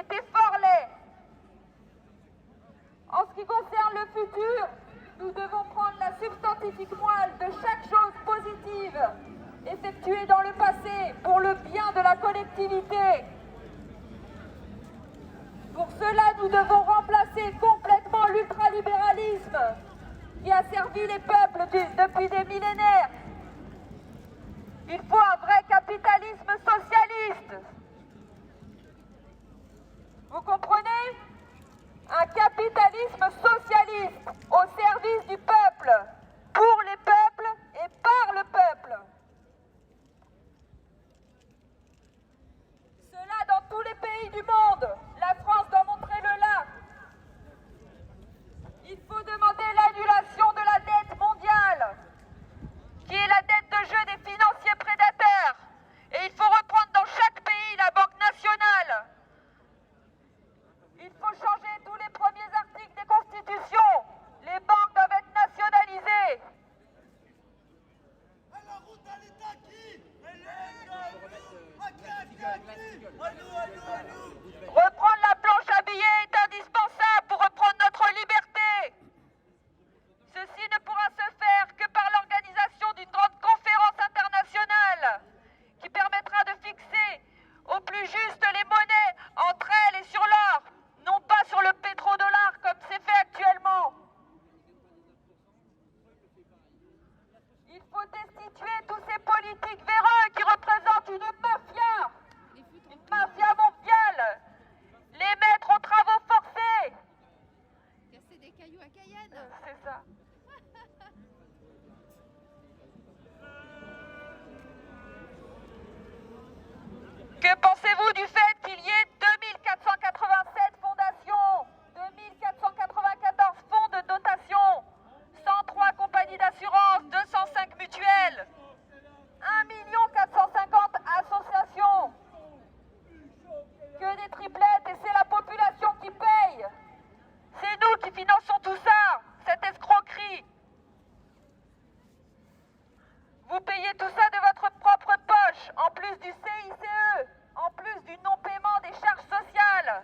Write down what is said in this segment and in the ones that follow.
était fort laid. En ce qui concerne le futur, nous devons prendre la substantifique moelle de chaque chose positive effectuée dans le passé pour le bien de la collectivité. Pour cela, nous devons remplacer complètement l'ultralibéralisme qui a servi les peuples depuis des millénaires. Il faut un vrai capitalisme socialiste. Vous comprenez? Un capitalisme socialiste au service du peuple, pour les peuples et par le peuple. Cela dans tous les pays du monde. La France doit montrer le là. Il faut demander l'annulation de la dette mondiale, qui est la dette de jeu des financiers prédateurs. Et il faut reprendre dans chaque pays la Banque nationale. Il faut changer tous les premiers articles des constitutions. Les banques doivent être nationalisées. La route à l'État qui? Reprendre la planche à billets est indispensable pour reprendre notre liberté. Ceci ne pourra se faire que par l'organisation d'une grande conférence internationale qui permettra de fixer au plus juste les monnaies entre elles et sur l'or, non pas sur le pétrodollar comme c'est fait actuellement. Il faut destituer tous ces politiques véreux qui représentent une mafia mondiale, les mettre aux travaux forcés. Casser des cailloux à Cayenne. C'est ça. Que pensez-vous du fait qu'il y ait 2487 fondations, 2494 fonds de dotation, 103 compagnies d'assurance, 205 mutuelles, 1 450 associations, que des triplettes et c'est la population qui paye. C'est nous qui finançons tout ça, cette escroquerie. Vous payez tout ça de votre propre poche, en plus du CICE, en plus du non-paiement des charges sociales,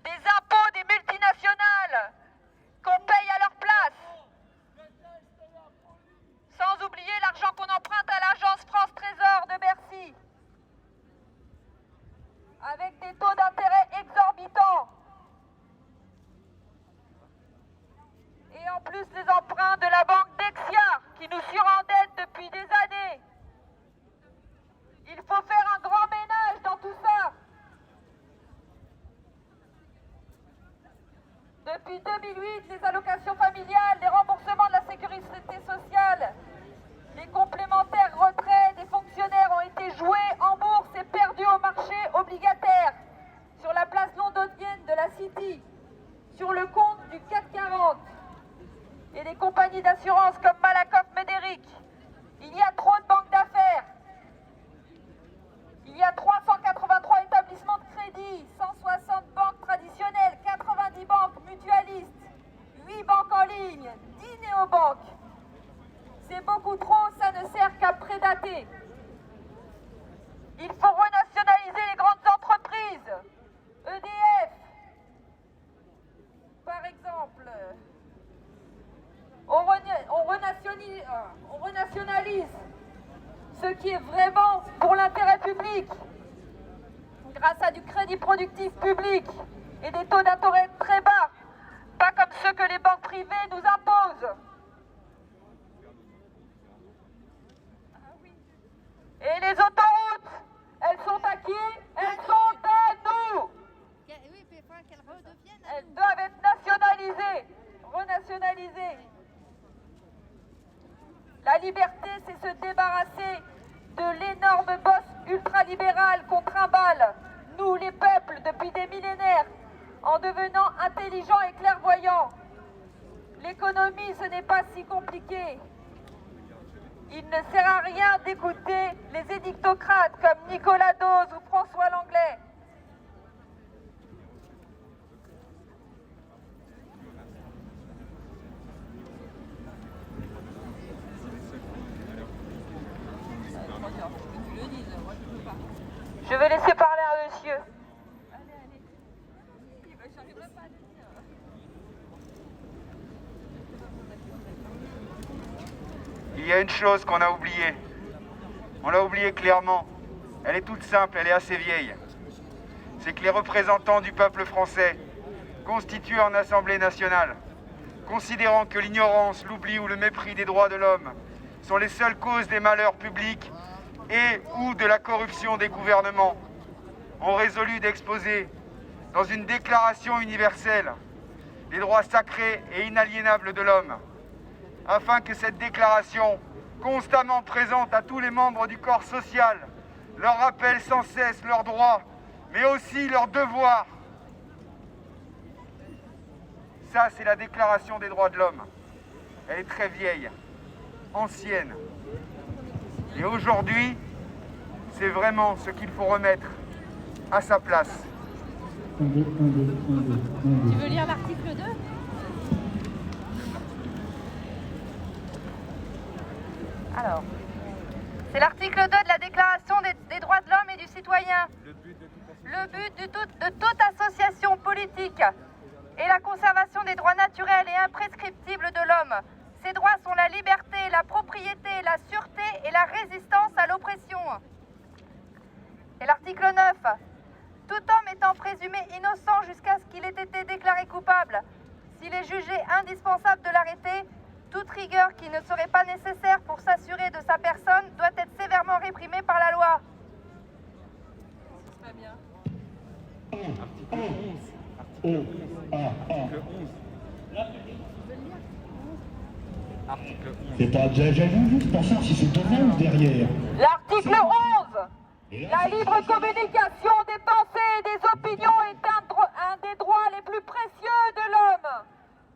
des impôts des multinationales, qu'on paye à leur place. Sans oublier l'argent qu'on emprunte à l'agence France Trésor de Bercy, avec des taux d'intérêt exorbitants. Et en plus les emprunts de la banque Dexia, qui nous surendette depuis des années. Il faut faire un grand ménage dans tout ça. Depuis 2008, les allocations familiales, les remboursements de la sécurité sociale, les complémentaires retraits des fonctionnaires ont été joués en bourse et perdus au marché obligataire, sur la place londonienne de la City, sur le compte du CAC 40 et des compagnies d'assurance comme Malakoff Médéric. Il y a trop de banques d'affaires. Il y a 383 établissements de crédit, 160 banques traditionnelles, 90 banques mutualistes, 8 banques en ligne, 10 néobanques. C'est beaucoup trop, ça ne sert qu'à prédater. Il faut renationaliser les grandes entreprises. EDF, par exemple. On renationalise ce qui est vraiment pour l'intérêt public, grâce à du crédit productif public et des taux d'intérêt très bas, pas comme ceux que les banques privées nous imposent. Et les autoroutes, elles sont à qui? Elles sont à nous. Oui, mais il faudra qu'elles redeviennent à Elles nous. doivent être nationalisées, renationalisées. La liberté, c'est se débarrasser de l'énorme bosse ultralibérale qu'on trimballe, nous les peuples, depuis des millénaires, en devenant intelligents et clairvoyants. L'économie, ce n'est pas si compliqué. Il ne sert à rien d'écouter les édictocrates comme Nicolas Dose ou François Langlais. Je vais laisser parler un monsieur. Allez. il y a une chose qu'on a oubliée. On l'a oubliée clairement. Elle est toute simple, elle est assez vieille. C'est que les représentants du peuple français, constitués en Assemblée nationale, considérant que l'ignorance, l'oubli ou le mépris des droits de l'homme sont les seules causes des malheurs publics et ou de la corruption des gouvernements, ont résolu d'exposer dans une déclaration universelle les droits sacrés et inaliénables de l'homme, afin que cette déclaration, constamment présente à tous les membres du corps social, leur rappelle sans cesse leurs droits, mais aussi leurs devoirs. Ça, c'est la Déclaration des droits de l'homme. Elle est très vieille, ancienne. Et aujourd'hui, c'est vraiment ce qu'il faut remettre à sa place. Tu veux lire l'article 2 ? Alors, c'est l'article 2 de la Déclaration des droits de l'homme et du citoyen. Le but de toute association politique est la conservation des droits naturels et imprescriptibles de l'homme. Ces droits sont la liberté, la propriété, la sûreté et la résistance à l'oppression. Et l'article 9. Tout homme étant présumé innocent jusqu'à ce qu'il ait été déclaré coupable, s'il est jugé indispensable de l'arrêter, toute rigueur qui ne serait pas nécessaire pour s'assurer de sa personne doit être sévèrement réprimée par la loi. Très bien. C'est pas j'avoue juste pour savoir si c'est devant ou derrière. L'article 11. La libre communication des pensées et des opinions est un des droits les plus précieux de l'homme.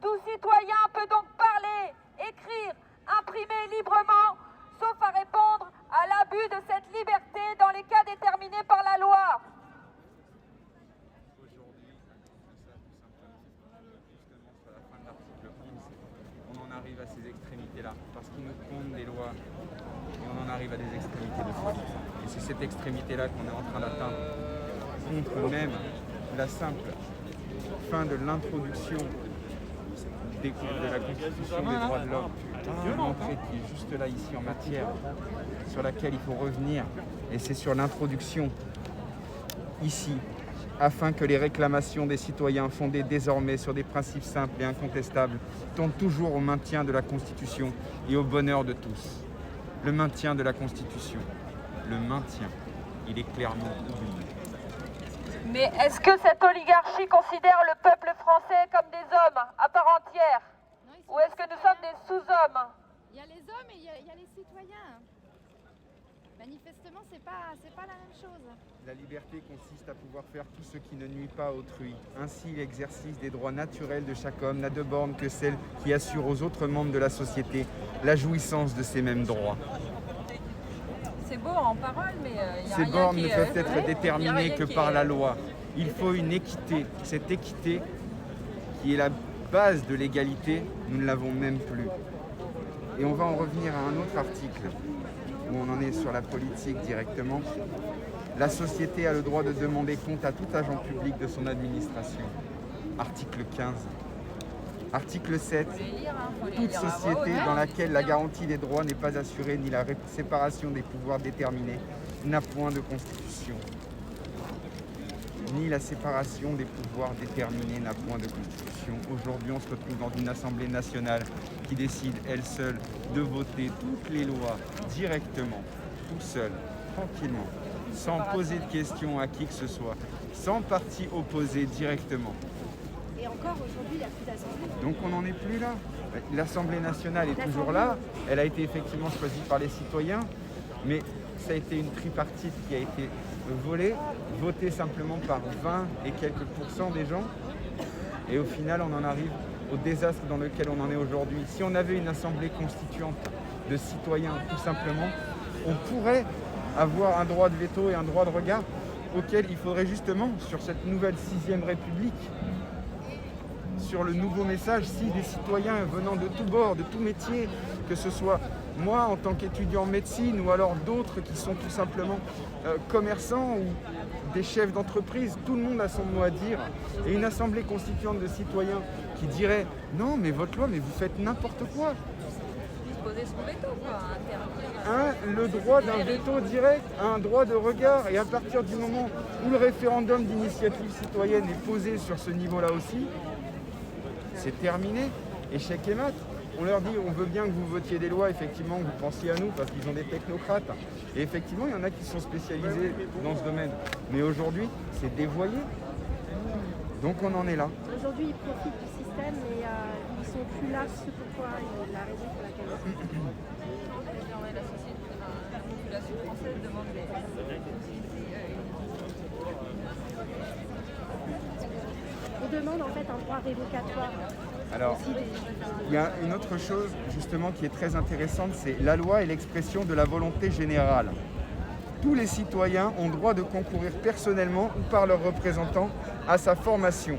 Tout citoyen peut donc parler, écrire, imprimer librement, sauf à répondre à l'abus de cette liberté dans les cas déterminés par la loi. Aujourd'hui, justement sur la fin de l'article 11, on en arrive à ces extrémités-là, parce qu'ils nous pondent des lois, et on en arrive à des extrémités de folie. Et c'est cette extrémité-là qu'on est en train d'atteindre, contre même la simple fin de l'introduction de la Constitution des droits de l'homme, une entrée qui est juste là, ici, en matière, sur laquelle il faut revenir, et c'est sur l'introduction, ici, afin que les réclamations des citoyens fondées désormais sur des principes simples et incontestables tendent toujours au maintien de la Constitution et au bonheur de tous. Le maintien de la Constitution, le maintien, il est clairement oublié. Mais est-ce que cette oligarchie considère le peuple français comme des hommes à part entière? Ou est-ce que nous sommes des sous-hommes? Il y a les hommes et il y a les citoyens. Manifestement, c'est pas la même chose. La liberté consiste à pouvoir faire tout ce qui ne nuit pas à autrui. Ainsi, l'exercice des droits naturels de chaque homme n'a de borne que celle qui assure aux autres membres de la société la jouissance de ces mêmes droits. C'est beau en parole, mais ces bornes ne peuvent être déterminées que par la loi. Il faut une équité. Cette équité, qui est la base de l'égalité, nous ne l'avons même plus. Et on va en revenir à un autre article, où on en est sur la politique directement. La société a le droit de demander compte à tout agent public de son administration. Article 15. Article 7. Toute société dans laquelle la garantie des droits n'est pas assurée ni la séparation des pouvoirs déterminés n'a point de constitution. Ni la séparation des pouvoirs déterminés n'a point de constitution. Aujourd'hui, on se retrouve dans une Assemblée nationale qui décide, elle seule, de voter toutes les lois directement, tout seul, tranquillement, sans poser de questions à qui que ce soit, sans parti opposé directement. Et encore aujourd'hui, il n'y a plus d'assemblée. Donc on n'en est plus là. L'Assemblée nationale est toujours là. Elle a été effectivement choisie par les citoyens, mais ça a été une tripartite qui a été volée, votée simplement par 20 et quelques pourcents des gens. Et au final, on en arrive au désastre dans lequel on en est aujourd'hui. Si on avait une assemblée constituante de citoyens, tout simplement, on pourrait avoir un droit de veto et un droit de regard auquel il faudrait justement, sur cette nouvelle 6e République, sur le nouveau message, si des citoyens venant de tous bords, de tout métier, que ce soit moi en tant qu'étudiant en médecine ou alors d'autres qui sont tout simplement commerçants ou des chefs d'entreprise, tout le monde a son mot à dire. Et une assemblée constituante de citoyens qui dirait « Non, mais votre loi, mais vous faites n'importe quoi ». poser son veto, quoi. Le droit d'un veto direct, un droit de regard. Et à partir du moment où le référendum d'initiative citoyenne est posé sur ce niveau-là aussi, c'est terminé. Échec et mat. On leur dit, on veut bien que vous votiez des lois, effectivement, que vous pensiez à nous, parce qu'ils ont des technocrates. Et effectivement, il y en a qui sont spécialisés dans ce domaine. Mais aujourd'hui, c'est dévoyé. Donc on en est là. Aujourd'hui, ils profitent du système, mais ils sont plus là, c'est pourquoi la raison pour laquelle. La population française demande des... On demande en fait un droit révocatoire. Alors, il y a une autre chose justement qui est très intéressante, c'est la loi est l'expression de la volonté générale. Tous les citoyens ont droit de concourir personnellement ou par leurs représentants à sa formation.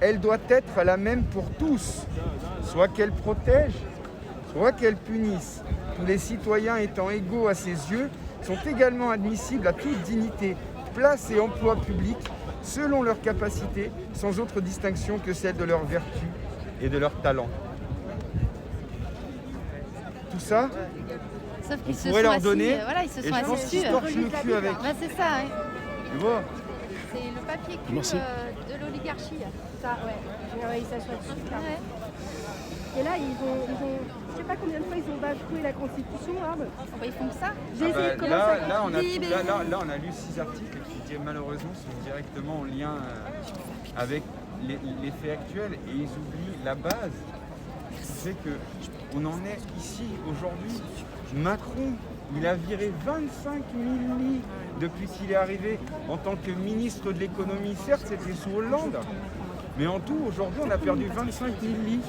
Elle doit être la même pour tous, soit qu'elle protège, soit qu'elle punisse. Tous les citoyens étant égaux à ses yeux sont également admissibles à toute dignité, place et emploi public selon leurs capacités, sans autre distinction que celle de leur vertu et de leur talent. Tout ça, Sauf qu'ils se pourrait sont leur assis, donner, voilà, ils se et sont je pense assis qu'ils dessus. se torchent le cul avec. Bah, c'est ça, hein. Tu vois, C'est le papier cul Merci. de l'oligarchie. Ça, ouais, ils s'assoient dessus. clairement. Ouais. Et là, ils ont, je sais pas combien de fois ils ont bafoué la Constitution, là. Oh, bah, ils font que ça. J'ai essayé de commencer là, à... on a lu 6 articles qui malheureusement sont directement en lien avec les faits actuels et ils oublient la base. C'est qu'on en est ici aujourd'hui. Macron, il a viré 25 000 lits depuis qu'il est arrivé en tant que ministre de l'économie. Certes, c'était sous Hollande, mais en tout, aujourd'hui, on a perdu 25 000 lits.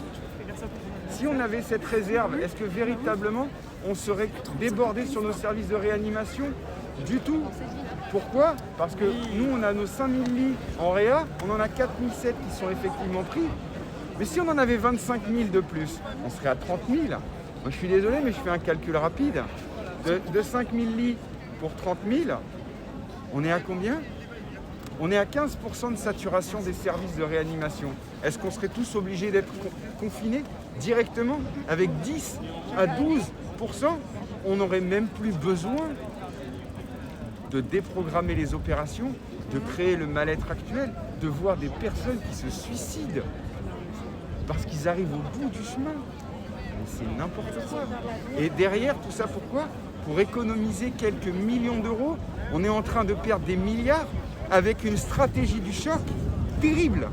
Si on avait cette réserve, est-ce que véritablement on serait débordé sur nos services de réanimation? Du tout. Pourquoi? Parce que nous, on a nos 5 000 lits en réa, on en a 4 700 qui sont effectivement pris. Mais si on en avait 25 000 de plus, on serait à 30 000. Moi, je suis désolé, mais je fais un calcul rapide. De 5 000 lits pour 30 000, on est à combien? On est à 15% de saturation des services de réanimation. Est-ce qu'on serait tous obligés d'être confinés directement avec 10 à 12%? On n'aurait même plus besoin de déprogrammer les opérations, de créer le mal-être actuel, de voir des personnes qui se suicident parce qu'ils arrivent au bout du chemin. Mais c'est n'importe quoi. Et derrière, tout ça pourquoi? Pour économiser quelques millions d'euros, on est en train de perdre des milliards avec une stratégie du choc terrible.